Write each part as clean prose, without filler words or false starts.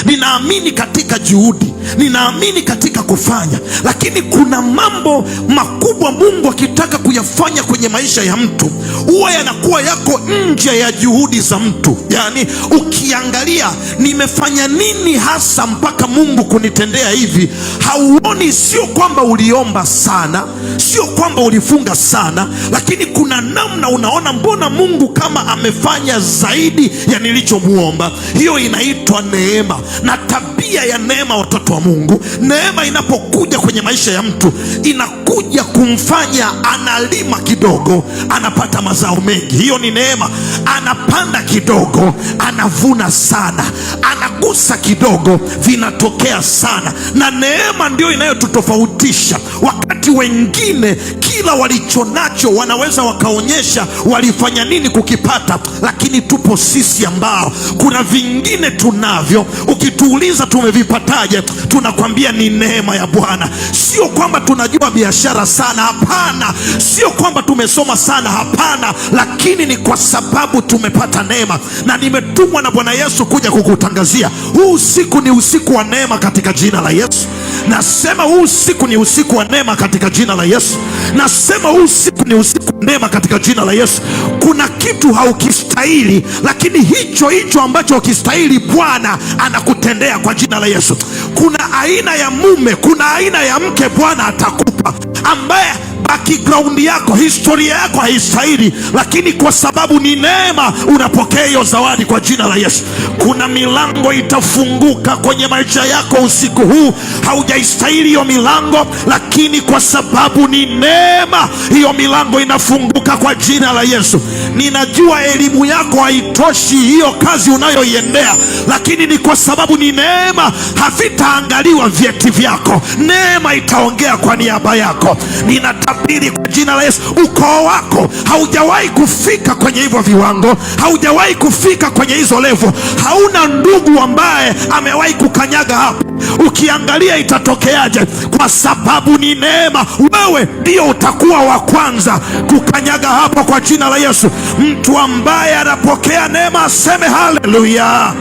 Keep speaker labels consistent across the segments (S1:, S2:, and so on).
S1: ninaamini katika juhudi, ninaamini katika kufanya, lakini kuna mambo makubwa Mungu akitaka kuyafanya kwenye maisha ya mtu huwa yanakuwa yako nje ya juhudi za mtu. Yani ukiangalia nimefanya nini hasa mpaka Mungu kunitendea hivi, hauoni. Sio kwamba uliomba sana, sio kwamba ulifunga sana, lakini kuna namna unaona mbona Mungu kama amefanya zaidi ya nilichomuomba. Hiyo inaitwa neema. Na tabia ya neema, watoto wa Mungu, neema inapokuja kwenye maisha ya mtu inakuja kumfanya analima kidogo anapata mazao mengi. Hiyo ni neema. Anapanda kidogo anavuna sana, anagusa kidogo vinatokea sana. Na neema ndio inayotutofautisha. Wakati wengine kila walichonacho wanaweza wakaonyesha walifanya nini kukipata, lakini tupo sisi ambao kuna vingine tunavyo, ukituuliza tumevipataje, tunakwambia ni neema ya Bwana. Sio kwamba tunajua biashara sana, hapana. Sio kwamba tumesoma sana, hapana, lakini ni kwa sababu tumepata neema. Na nimetumwa na Bwana Yesu kuja kukutangazia huu usiku ni usiku wa neema katika jina la Yesu. Nasema huu usiku ni usiku wa neema katika jina la Yesu. Nasema huu usiku ni usiku wa neema katika jina la Yesu. Kuna kitu haukistahili, lakini hicho ambacho ukistahili Bwana anakutendea kwa jina la Yesu. Kuna aina ya mume, kuna aina ya mke Bwana atakupa ambaye background yako, historia yako haistahili, lakini kwa sababu ni neema unapokea hiyo zawadi kwa jina la Yesu. Kuna milango itafunguka kwenye maisha yako usiku huu. Haujaistahili hiyo milango, lakini kwa sababu ni neema hiyo milango inafunguka kwa jina la Yesu. Ninajua elimu yako haitoshi hiyo kazi unayoiendea, lakini ni kwa sababu ni neema. Havitaangaliwa vyeti vyako, neema itaongea kwa niaba yako. Ninatabiri kwa jina la Yesu, ukoo wako haujawahi kufika kwenye hivyo viwango, haujawahi kufika kwenye hizo levo. Hauna ndugu ambaye amewahi kukanyaga hapo. Ukiangalia itatokeaje? Kwa sababu ni neema, wewe ndio utakuwa wa kwanza kukanyaga hapo kwa jina la Yesu. Mtu ambaye anapokea neema aseme haleluya.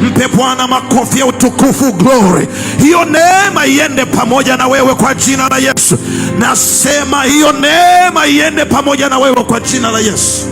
S1: Mpe Bwana makofi ya utukufu, glory. Hiyo neema iende pamoja na wewe kwa jina la Yesu. Nasema hiyo neema iende pamoja na wewe kwa jina la Yesu.